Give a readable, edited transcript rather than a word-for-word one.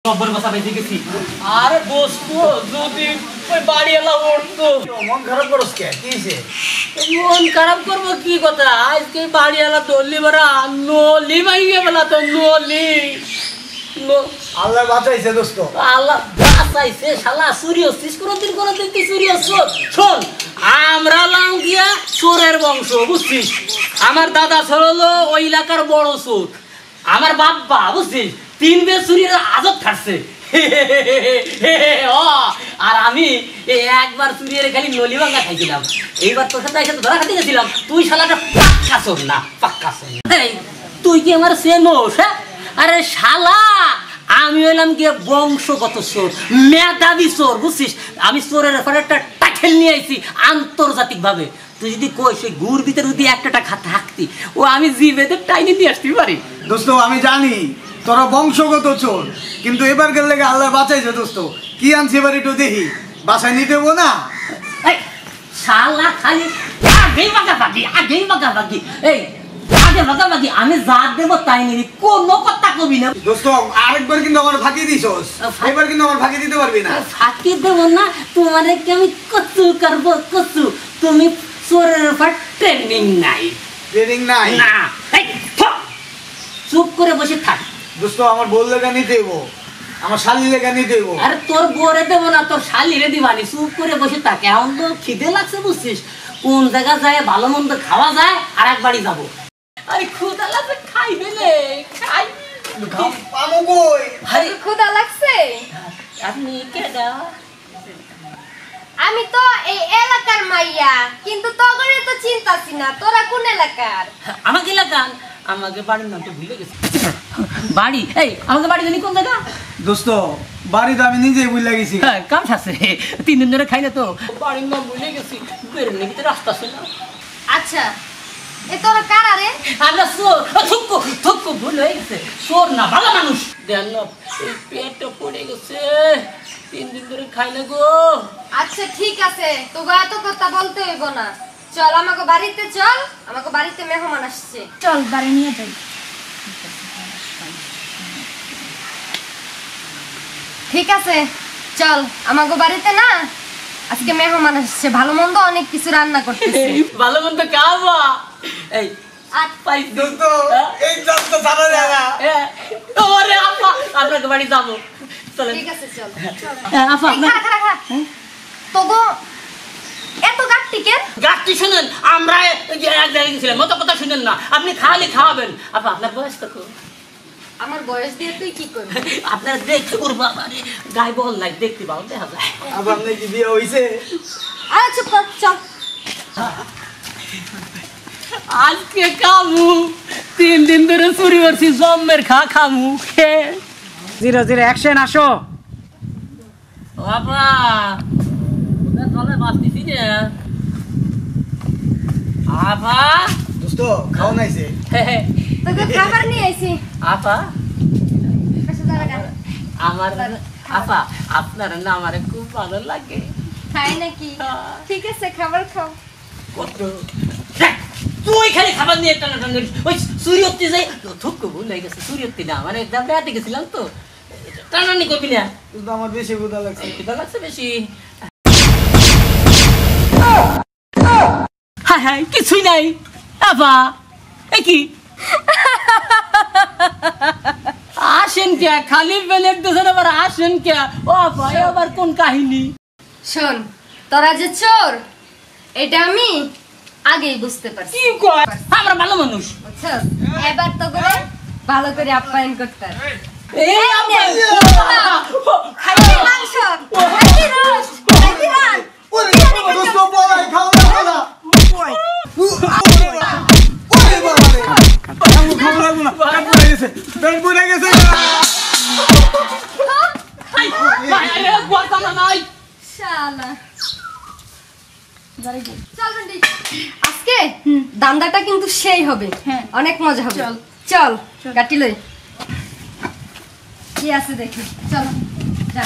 খবর কথা বেঁচে গেছি। আর দোস্ত যদি ওই বাড়ি এলা উঠতো মন খারাপ করস কে কি হইছে? মন খারাপ করবো কি কথা, আজকে বাড়ি এলা দলি বেড়া নলি মাইয়ে বেলা তো নলি আল্লাহ বাঁচাইছে দোস্ত। আল্লাহ বাঁচাইছে শালা চুরি হচ্ছিস কোনদিন কি চুরি হচ্ছ? শোন, আমরা লাম গিয়া চোরের বংশ বুঝছিস। আমার দাদা ছিল ওই এলাকার বড় চোর। আমার বাপ্পা বুঝছিস 3 বের চুরির আজব খাটছে। আর আমি একবার চুরিয়ে খালি নলি ভাঙা খাইছিলাম। এইবার তোর সাথে একসাথে ধরা খাতে গেছিলাম। তুই শালাটা পাক্কা চোর না, পাক্কা চোর। তুই কি আমার চেনোস? হ্যাঁ, আরে শালা আমি হইলাম গিয়ে বংশগত চোর, মেধাবী চোর বুঝছিস। আমি চোরের ব্যাপারে একটা টাকেল নিয়ে আইছি আন্তর্জাতিক ভাবে। তুই যদি কই সেই গুড় ভিতরে যদি একটা থাকতি, ও আমি জিভেতে টাইনে নিয়ে আসতে পারি। দোস্ত আমি জানি তোরা বংশগত চোর, কিন্তু এবার গেলে আল্লাহ বাঁচাইছে দোস্ত। কি আনছি এবার একটু দেখি, বাসায় নিতে দেবো না? শালা খালি আগেই ভাগাভাগি। এই আগে ভাগাভাগি, আমি যা দেবো তাই নিবি, কোনো কথা কবি না। দোস্ত আরেকবার কিন্তু আমার ফাঁকি দিছস, এবার কিন্তু আমার ফাঁকি দিতে পারবি না। ফাঁকি দেবো না তোমারে কি আমি কচু করবো কচু? তুমি চোরের ব্যাপার ট্রেনিং নাই না। চুপ করে বসে থাক দোস্ত। আমার বল লেখা নিতে দেবো, আমার শালি লেখা নিতে দেবো। আরে তোর বোরে দেবো না, তোর শালিরে দিবানি। চুপ করে বসে থাক। এখন তো খিদে লাগছে বুঝছিস, কোন জায়গা যায় ভালো মন্দ খাওয়া যায় আর এক বাড়ি যাবো। আরে ক্ষুধা লাগছে, খাই ফেলে খাই। পামু কই? আরে ক্ষুধা লাগছে? আপনি কেডা? আমি তো এই এলাকার মাইয়া, কিন্তু তোগরে তো চিন্তাছি না। তোরা কোন এলাকার? আমাকে এলাকার, আমাকে বাড়ির নাম তো ভুলে গেছি। বাড়ি আমাকে বাড়ি জানি কোন জায়গা? দোস্ত বাড়ি তো আমি নিজেই ভুলে গেছি। কাম আছে 3 দিন ধরে খাই না তো, বাড়ির নাম ভুলে গেছি। বের নাকি তো রাস্তা আছে না। আচ্ছা, এ তোরা কারা রে? আমরা চোর। থুকু ভুল হয়ে গেছে। চোর না, ভালো মানুষ। দেন না, এই পেটটা পড়ে গেছে, 3 দিন ধরে খাই না গো। আচ্ছা ঠিক আছে, তোগো এত কথা বলতে হইব না। চল আমাকে বাড়িতে চল, আমাকে বাড়িতে মেহমান আসছে। চল বাড়ি নিয়ে যাই। ঠিক আছে চল, আমাকে বাড়িতে না আজকে মেহমান আসছে, ভালো মন্দ অনেক কিছু রান্না করতেছে। ভালো মন্দ খাওয়া। এই পাই দোস্ত এই দোস্ত সারা জায়গা। ওরে আপা, আপনাকে বাড়ি যাবো। চলেন। ঠিক আছে চল। আপা আপনার তোগো এত গাট্টি কেন? গাছটি শুনেন, আমরা এক জায়গায় গেছিলাম, মতো কথা শুনেন না। আপনি খালি খাওয়াবেন। আপা আপনার বয়স তো খুব। আমার বয়স দিয়ে তুই কি করবি? আপনার দেখতে ওর বাবা রে গায়ে বল নাই, দেখতে ভালো দেখা যায়। আবার আপনি কি বিয়ে হইছে? আরে চুপ কর, চল। আজকে খামু, 3 দিন ধরে চুরি করছি, জম্মের খামু। 0 অ্যাকশন আসো। বাবা চলে বাঁচতেছি রে আপা। দোস্ত খাও নাইছে? তোকে খাবার নিয়ে আইছি। আপা পাশে দাঁড়া। আমার আপা, আপনার না আমার খুব ভালো লাগে। খাই নাকি? ঠিক আছে খাবার খাও। কত তুই খালি খাবার নিয়ে টানাটানি, ওই সূর্যত্তি যাই থুকু ভুল হয়ে গেছে। সূর্যত্তি না, মানে বেড়াতে গেছিলাম তো, টানানি করবি না। কিন্তু আমার বেশি ক্ষুধা লাগছে। ক্ষুধা লাগছে বেশি। হায় হায়, কিছুই নাই আপা। এ কি আসেন কে? খালি বেলেট দেশের আবার আসেন কে? ও আপা, আবার কোন কাহিনী? শোন, তোরা যে চোর এটা আমি আগেই বুঝতে পারছি। কি কয়? আমরা ভালো মানুষ। বুঝছস? এবার তো করে ভালো করে আপ্যায়ন করতে হবে। এই আপা, খাইতে মাংস, খাইতে রোস্ট, খাইতে রান। ওরে বাবা দোস্ত বলাই খাও না খাও না। ওরে বাবা রে আমি খাবো লাগবো না, পেট পুড়ে গেছে, পেট পুড়ে গেছে। হাই ভাই, আরে গোটা না নাই শালা। চল বন্ধু, আজকে দান্দাটা কিন্তু সেই হবে। অনেক মজা হবে। চল গাটি লই, কি আছে দেখি। চল যা।